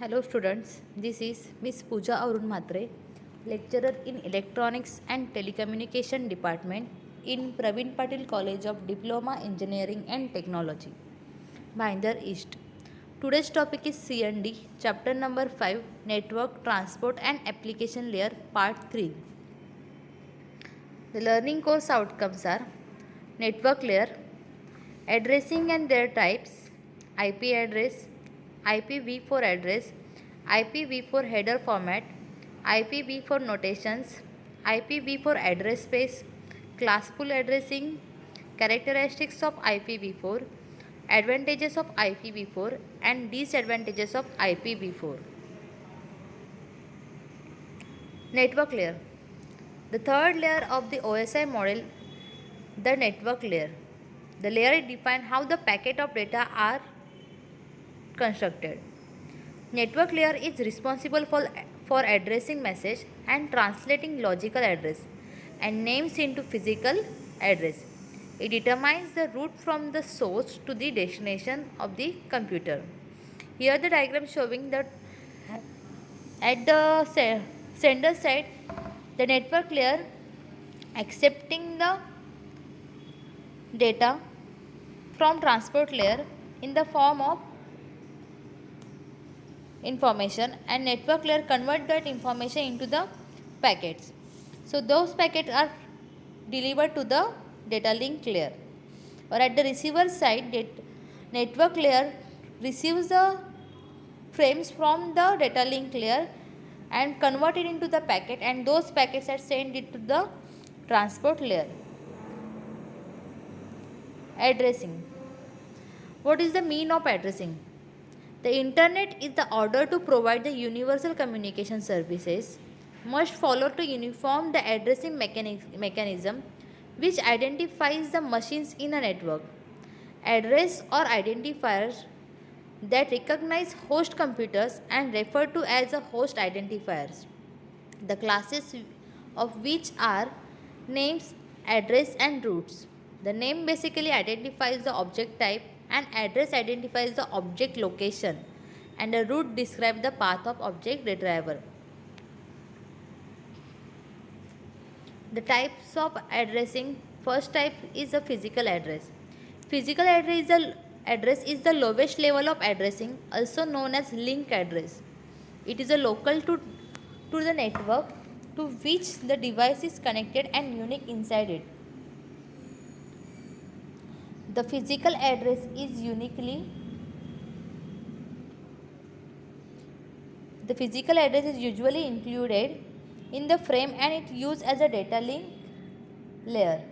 Hello students, this is Miss Pooja Arun Matre, lecturer in Electronics and Telecommunication Department in Praveen Patil College of Diploma Engineering and Technology, Bhayandar East. Today's topic is CND, chapter number 5, Network, Transport and Application Layer, part 3. The learning course outcomes are network layer, addressing and their types, IP address, IPv4 address, IPv4 header format, IPv4 notations, IPv4 address space, classful addressing, characteristics of IPv4, advantages of IPv4 and disadvantages of IPv4. Network layer. The third layer of the OSI model, the network layer. The layer defines how the packet of data are constructed. Network layer is responsible for addressing message and translating logical address and names into physical address. It determines the route from the source to the destination of the computer. Here the diagram showing that at the sender side, the network layer accepting the data from transport layer in the form of information, and network layer convert that information into the packets. So those packets are delivered to the data link layer. Or at the receiver side, network layer receives the frames from the data link layer and convert it into the packet, and those packets are sent it to the transport layer. Addressing. What is the mean of addressing? The internet is the order to provide the universal communication services must follow to uniform the addressing mechanism which identifies the machines in a network. Address or identifiers that recognize host computers and refer to as a host identifiers. The classes of which are names, address and routes. The name basically identifies the object type and address identifies the object location and the route describes the path of object retrieval. The types of addressing. First type is the physical address. Physical address is the lowest level of addressing, also known as link address. It is a local to the network to which the device is connected and unique inside it. The physical address is usually included in the frame and it used as a data link layer.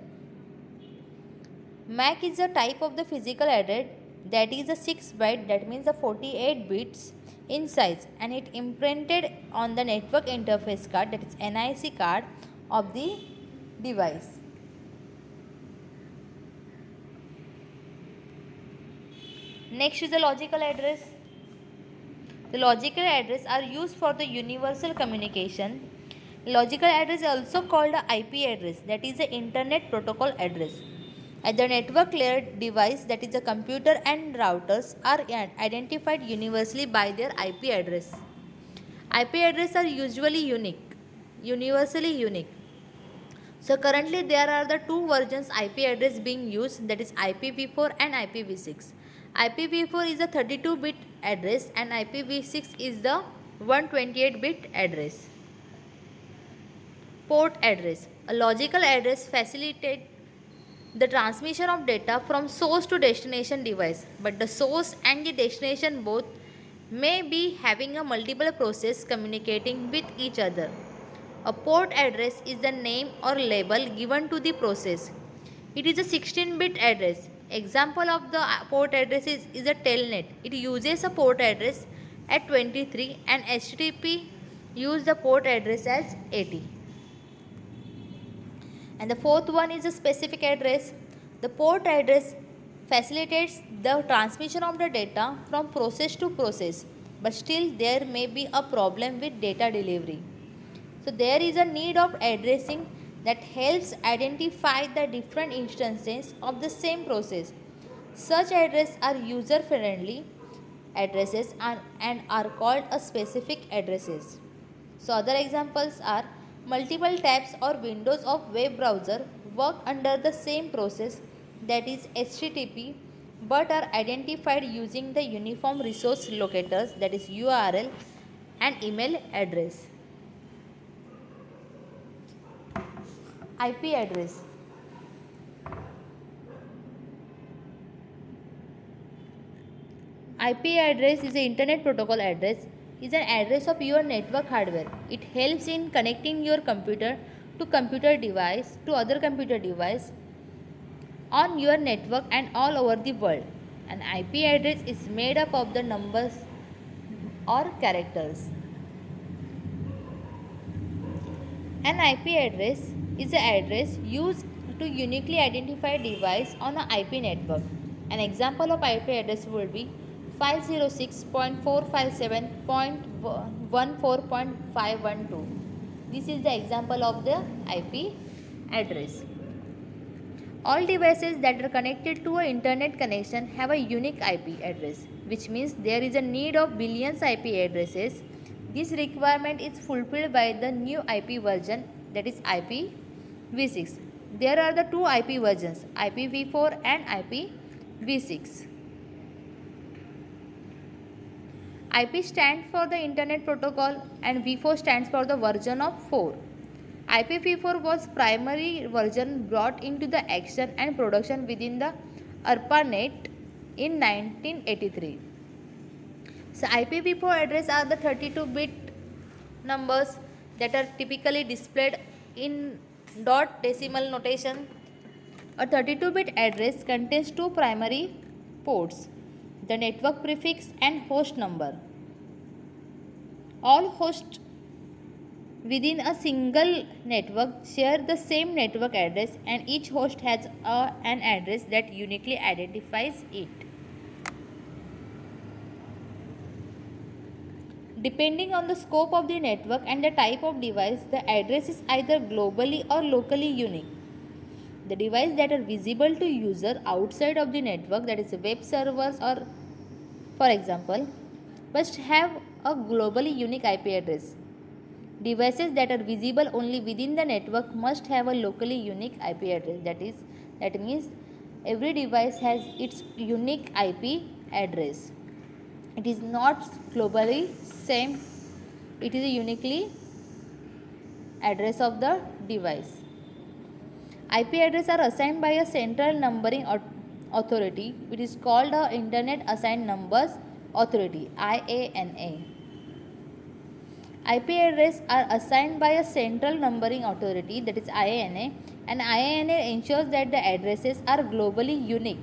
MAC is a type of the physical address that is a 6 byte, that means the 48 bits in size, and it imprinted on the network interface card, that is NIC card of the device. Next is the logical address. The logical address are used for the universal communication. Logical address is also called the IP address, that is the internet protocol address. At the network layer, device, that is the computer and routers, are identified universally by their IP address. IP address are universally unique. So currently there are the two versions IP address being used, that is IPv4 and IPv6. IPv4 is a 32-bit address and IPv6 is the 128-bit address. Port address. A logical address facilitates the transmission of data from source to destination device, but the source and the destination both may be having a multiple process communicating with each other. A port address is the name or label given to the process. It is a 16-bit address. Example of the port address is a telnet. It uses a port address at 23 and HTTP use the port address as 80. And the fourth one is a specific address. The port address facilitates the transmission of the data from process to process, but still there may be a problem with data delivery. So there is a need of addressing that helps identify the different instances of the same process. Such addresses are user friendly addresses and are called a specific addresses. So other examples are multiple tabs or windows of web browser work under the same process, that is HTTP, but are identified using the uniform resource locators, that is URL, and email address. IP address. IP address is an internet protocol address, is an address of your network hardware. It helps in connecting your computer to computer device to other computer device on your network and all over the world. An IP address is made up of the numbers or characters. An IP address is an address used to uniquely identify a device on an IP network. An example of IP address would be 506.457.14.512. This is the example of the IP address. All devices that are connected to an internet connection have a unique IP address, which means there is a need of billions IP addresses. This requirement is fulfilled by the new IP version, that is IPv6. There are the two IP versions, IPv4 and IPv6. IP stands for the Internet Protocol and V4 stands for the version of 4. IPv4 was primary version brought into the action and production within the ARPANET in 1983. So IPv4 address are the 32-bit numbers that are typically displayed in dot decimal notation. A 32-bit address contains two primary ports, the network prefix and host number. All hosts within a single network share the same network address, and each host has an address that uniquely identifies it. Depending on the scope of the network and the type of device, the address is either globally or locally unique. The devices that are visible to user outside of the network, that is web servers or for example, must have a globally unique IP address. Devices that are visible only within the network must have a locally unique IP address. That means every device has its unique IP address. It is not globally same. It is a uniquely address of the device. IP addresses are assigned by a central numbering authority. It is called a Internet Assigned Numbers Authority, IANA. IP addresses are assigned by a central numbering authority, that is IANA, and IANA ensures that the addresses are globally unique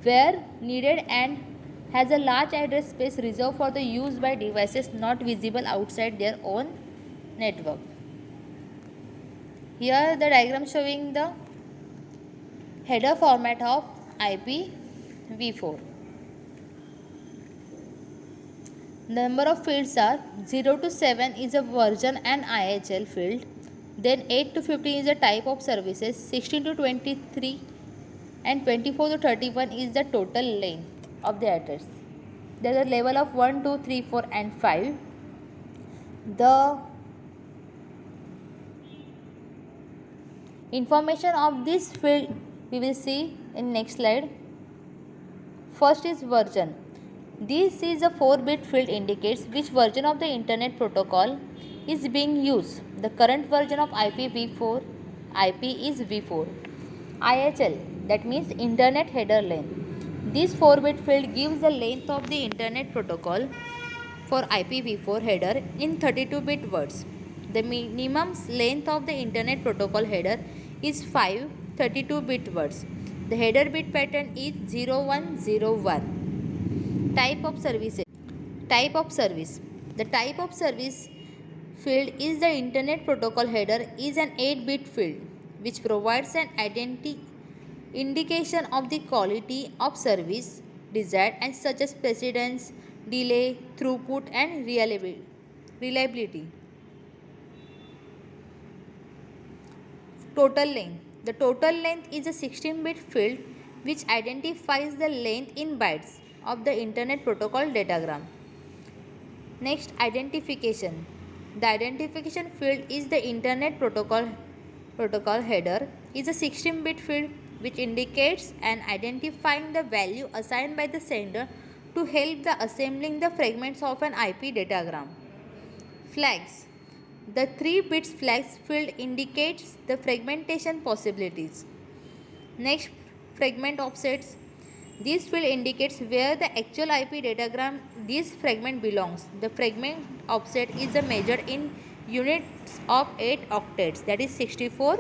where needed and has a large address space reserved for the use by devices not visible outside their own network. Here the diagram showing the header format of IPv4. Number of fields are 0 to 7 is a version and IHL field, then 8 to 15 is a type of services, 16 to 23 and 24 to 31 is the total length of the address. There is a level of 1, 2, 3, 4 and 5. The information of this field we will see in next slide. First is version. This is a 4-bit field indicates which version of the internet protocol is being used. The current version of IPv4 IP is v4. IHL, that means internet header length. This 4-bit field gives the length of the internet protocol for IPv4 header in 32-bit words. The minimum length of the internet protocol header is 5 32-bit words. The header bit pattern is 0101. Type of services. Type of service. The type of service field is the internet protocol header is an 8-bit field which provides an indication of the quality of service desired and such as precedence, delay, throughput and reliability. Total length. The total length is a 16-bit field which identifies the length in bytes. of the Internet Protocol datagram. Next, identification. The identification field is the Internet Protocol header is a 16-bit field which indicates and identifying the value assigned by the sender to help the assembling the fragments of an IP datagram. Flags. The 3 bits flags field indicates the fragmentation possibilities. Next, fragment offsets. This field indicates where the actual IP datagram this fragment belongs. The fragment offset is measured in units of 8 octets, that is 64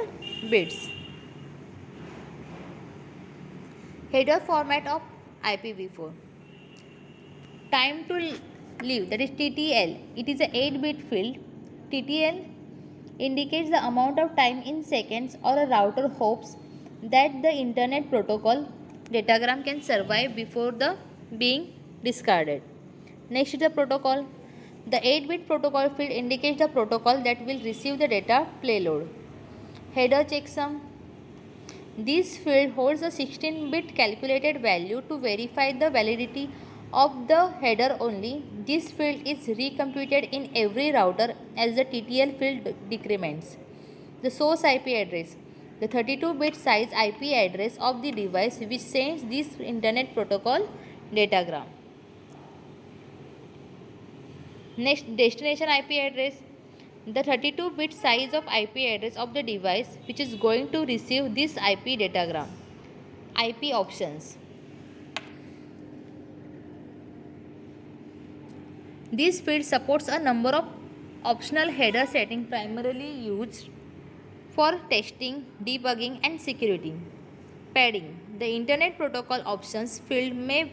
bits. Header format of IPv4. Time to live, that is TTL. It is a 8-bit field. TTL indicates the amount of time in seconds or a router hopes that the Internet Protocol datagram can survive before the being discarded. Next is the protocol. The 8-bit protocol field indicates the protocol that will receive the data payload. Header checksum. This field holds a 16-bit calculated value to verify the validity of the header only. This field is recomputed in every router as the TTL field decrements. The source IP address. The 32-bit size IP address of the device which sends this Internet Protocol datagram. Next, destination IP address. The 32-bit size of IP address of the device which is going to receive this IP datagram. IP options. This field supports a number of optional header settings primarily used for testing, debugging and security. Padding. The Internet Protocol options field may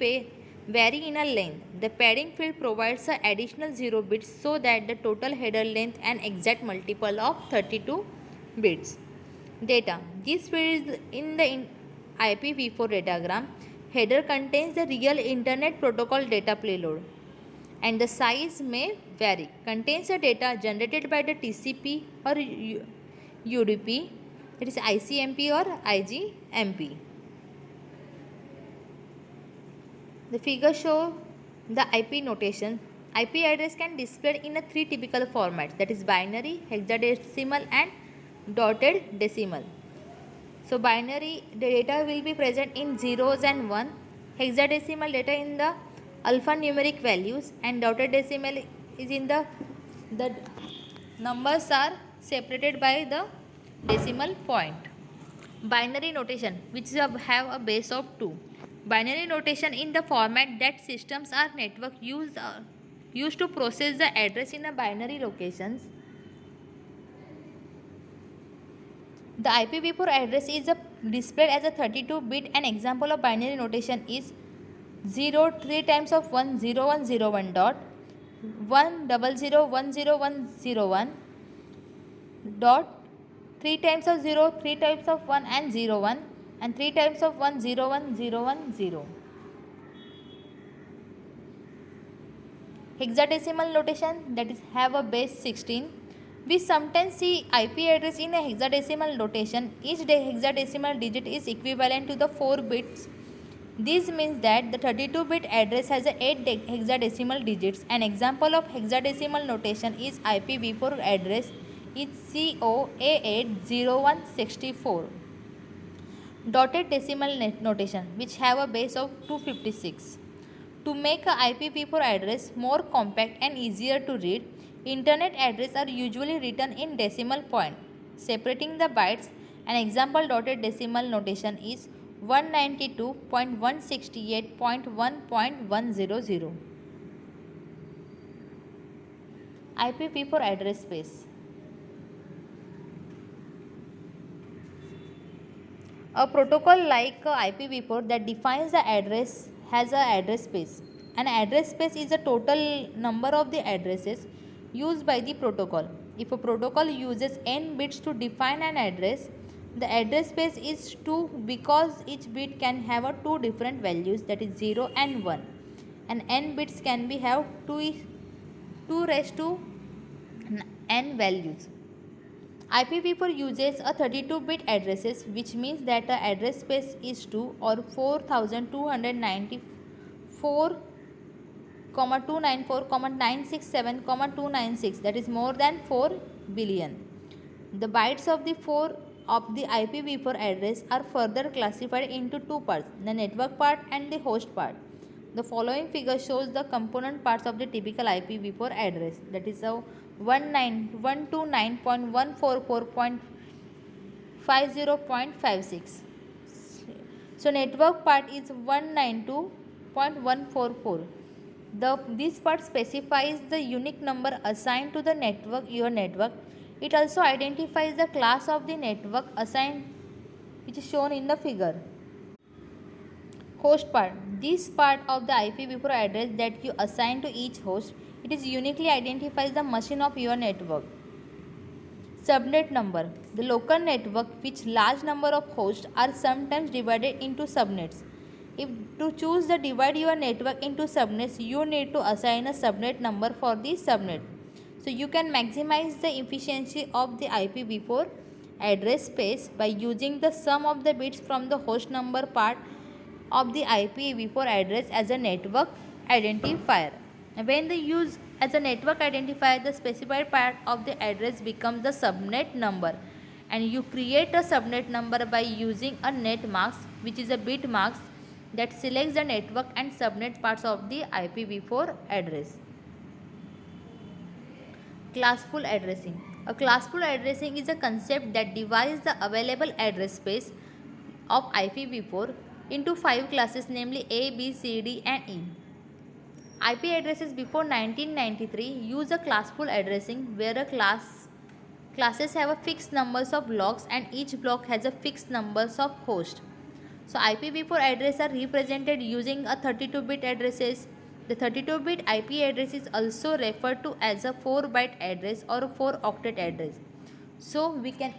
vary in a length. The padding field provides an additional 0 bits so that the total header length an exact multiple of 32 bits. Data. This field is in the IPv4 datagram. Header contains the real Internet Protocol data payload and the size may vary. Contains the data generated by the TCP or UDP, it is ICMP or IGMP. The figure shows the IP notation. IP address can display in a 3 typical formats, that is binary, hexadecimal and dotted decimal. So binary data will be present in zeros and 1, hexadecimal data in the alphanumeric values and dotted decimal is in the numbers are separated by the decimal point. Binary notation which have a base of 2. Binary notation in the format that systems or network used to process the address in a binary locations. The IPv4 address is displayed as a 32-bit. An example of binary notation is 0 3 times of 1 0 1 0 1 dot 1 0 0 1 0 1 0 1 dot 3 times of 0 3 times of 1 and 0 1 and 3 times of 1 0 1 0 1 0. Hexadecimal notation, that is have a base 16. We sometimes see IP address in a hexadecimal notation. Each hexadecimal digit is equivalent to the 4 bits. This means that the 32-bit address has 8 hexadecimal digits. An example of hexadecimal notation is IPv4 address is COA80164. Dotted decimal notation which have a base of 256. To make a IPv4 address more compact and easier to read, Internet addresses are usually written in decimal point, separating the bytes. An example dotted decimal notation is 192.168.1.100. IPv4 address space. A protocol like IPv4 that defines the address has an address space. An address space is the total number of the addresses used by the protocol. If a protocol uses n bits to define an address, the address space is 2 because each bit can have 2 different values, that is 0 and 1, and n bits can be have 2 raised to n values. IPv4 uses a 32-bit addresses, which means that the address space is 2 or 4294 4,294,967,296, that is more than 4 billion. The bytes of the 4 of the IPv4 address are further classified into two parts, the network part and the host part. The following figure shows the component parts of the typical IPv4 address, that is a 129.144.50.56. So network part is 192.144. This part specifies the unique number assigned to the network, your network. It also identifies the class of the network assigned, which is shown in the figure. Host part. This part of the IPv4 address that you assign to each host, it is uniquely identifies the machine of your network. Subnet number. The local network, which large number of hosts are sometimes divided into subnets. If to choose the divide your network into subnets, you need to assign a subnet number for the subnet. So you can maximize the efficiency of the IPv4 address space by using the sum of the bits from the host number part of the IPv4 address as a network identifier. When they use as a network identifier, the specified part of the address becomes the subnet number, and you create a subnet number by using a net mask, which is a bit mask that selects the network and subnet parts of the IPv4 address. Classful addressing. A classful addressing is a concept that divides the available address space of IPv4 into 5 classes, namely A, B, C, D and E. IP addresses before 1993 use a classful addressing where a classes have a fixed numbers of blocks and each block has a fixed numbers of hosts. So IPv4 addresses are represented using a 32-bit addresses. The 32-bit IP address is also referred to as a 4-byte address or a 4-octet address. So we can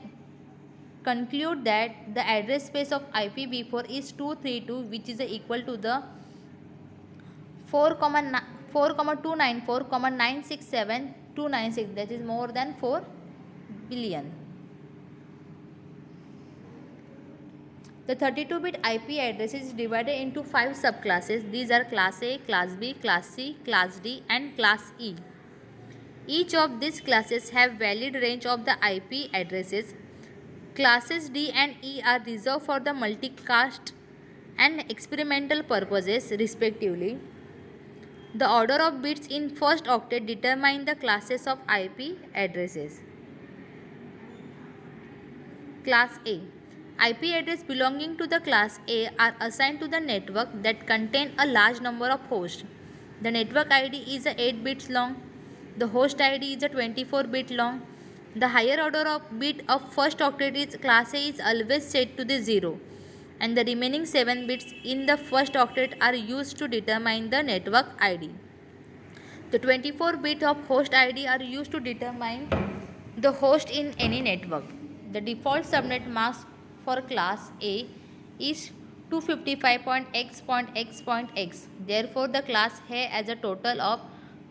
conclude that the address space of IPv4 is 232, which is equal to the 4,294,967,296, that is more than 4 billion. The 32-bit IP address is divided into 5 subclasses. These are Class A, Class B, Class C, Class D and Class E. Each of these classes have valid range of the IP addresses. Classes D and E are reserved for the multicast and experimental purposes respectively. The order of bits in first octet determine the classes of IP addresses. Class A. IP address belonging to the class A are assigned to the network that contain a large number of hosts. The network ID is a 8 bits long. The host ID is a 24 bit long. The higher order of bit of first octet is class A is always set to the 0, and the remaining 7 bits in the first octet are used to determine the network ID. The 24 bits of host ID are used to determine the host in any network. The default subnet mask for class A is 255.x.x.x. Therefore, the class A has a total of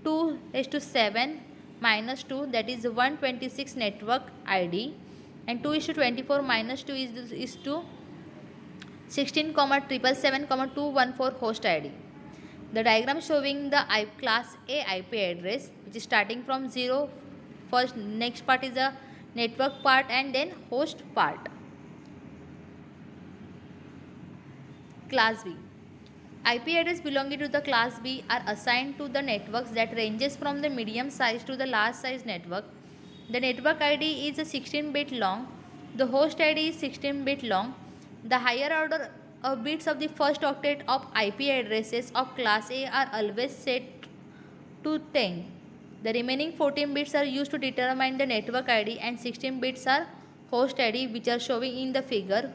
2:7 minus 2, that is 126 network ID, and 2:24 minus 2 is to 16,777,214 host ID. The diagram showing the class A IP address, which is starting from 0. First, next part is the network part and then host part. Class B. IP address belonging to the class B are assigned to the networks that ranges from the medium size to the large size network. The network ID is a 16-bit long. The host ID is 16-bit long. The higher order of bits of the first octet of IP addresses of class A are always set to 10. The remaining 14 bits are used to determine the network ID and 16 bits are host ID, which are showing in the figure.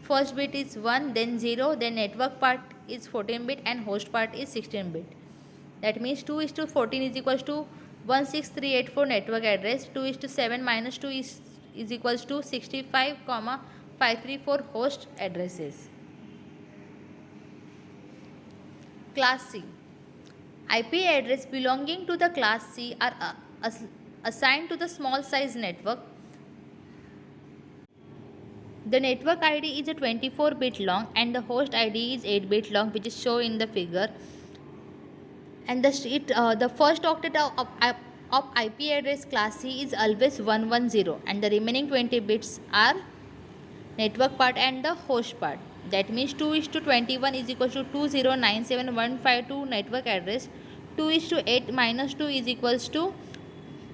First bit is 1, then 0, then network part is 14 bit and host part is 16 bit. That means 2:14 is equals to 16384 network address, 2:7 minus 2 is equals to 65,534 host addresses. Class C. IP address belonging to the class C are assigned to the small size network. The network ID is a 24-bit long and the host ID is 8-bit long, which is shown in the figure. And the first octet of IP address class C is always 110, and the remaining 20 bits are network part and the host part. That means 2 is to 21 is equal to 2097152 network address. 2 is to 8 minus 2 is equals to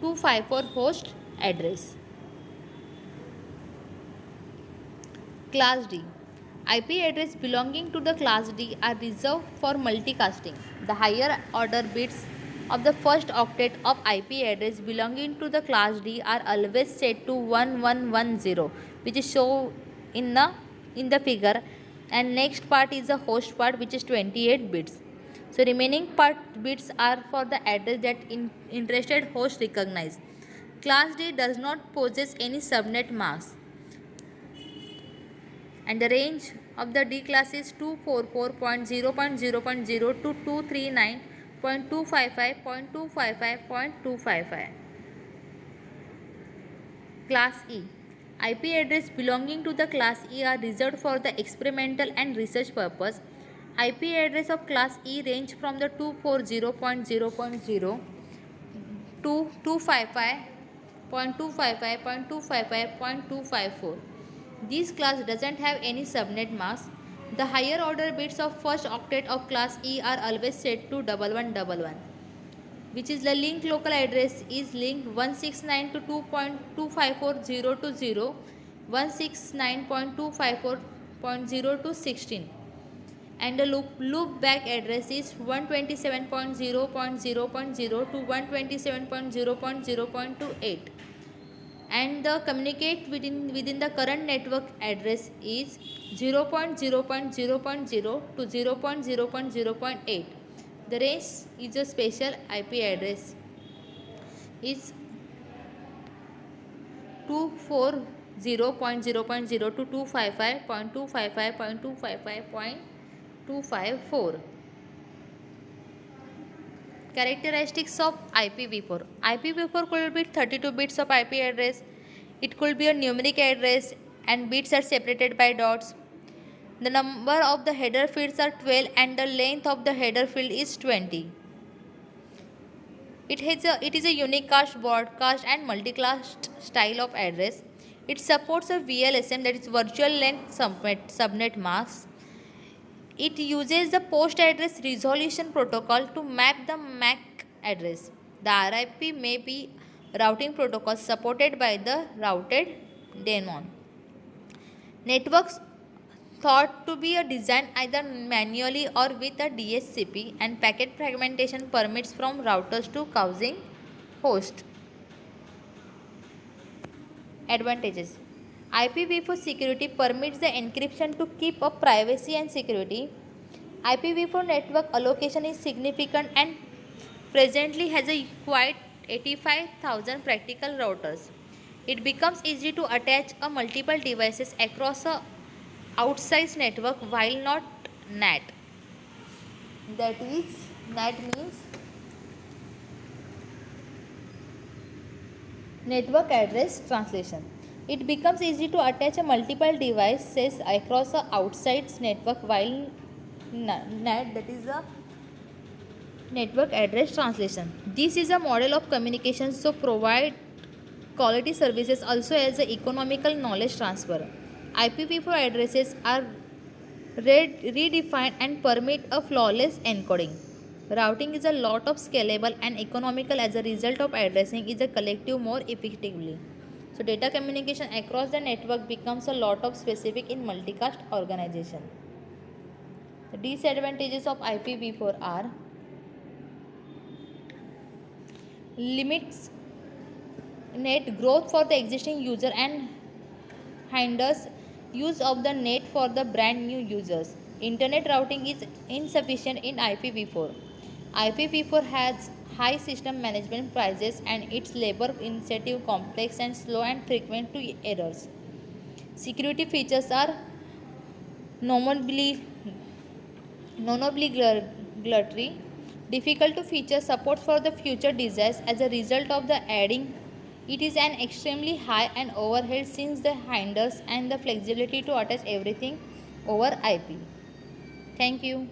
254 host address. Class D. IP address belonging to the class D are reserved for multicasting. The higher order bits of the first octet of IP address belonging to the class D are always set to 1110, which is shown in the figure, and next part is the host part, which is 28 bits. So remaining part bits are for the address that interested host recognize. Class D does not possess any subnet mask, and the range of the D class is 244.0.0.0 to 239.255.255.255. Class E. IP address belonging to the class E are reserved for the experimental and research purpose. IP address of class E range from the 240.0.0 to 255.255.255.254. This class doesn't have any subnet mask. The higher order bits of first octet of class E are always set to 1111, which is the link local address is linked 169 to 2.254.0 to 0, 169.254.0 to 16, and the loop back address is 127.0.0.0 to 127.0.0.28, and the communicate within the current network address is 0.0.0.0 to 0.0.0.8. The range is a special IP address is 240.0.0 to 255.255.255.254. Characteristics of IPv4. IPv4 could be 32 bits of IP address. It could be a numeric address and bits are separated by dots. The number of the header fields are 12 and the length of the header field is 20. It is a unicast, broadcast and multicast style of address. It supports a VLSM, that is virtual length subnet mask. It uses the post address resolution protocol to map the MAC address. The RIP may be routing protocol supported by the routed daemon. Networks thought to be designed either manually or with a DHCP, and packet fragmentation permits from routers to causing host. Advantages. IPv4 security permits the encryption to keep up privacy and security. IPv4 network allocation is significant and presently has a quite 85,000 practical routers. It becomes easy to attach a multiple devices across a outsized network while not NAT. That is, NAT means network address translation. It becomes easy to attach a multiple devices across a outside network while NAT, that is a network address translation. This is a model of communication, so provide quality services also as a economical knowledge transfer. IPv4 addresses are redefined and permit a flawless encoding. Routing is a lot of scalable and economical as a result of addressing is a collective more effectively. So data communication across the network becomes a lot of specific in multicast organization. The disadvantages of IPv4 are limits net growth for the existing user and hinders use of the net for the brand new users. Internet routing is insufficient in IPv4. IPv4 has high system management prices and its labor intensive, complex and slow and frequent to errors. Security features are non-obligatory, difficult to feature support for the future desires as a result of the adding. It is an extremely high and overhead since the hinders and the flexibility to attach everything over IP. Thank you.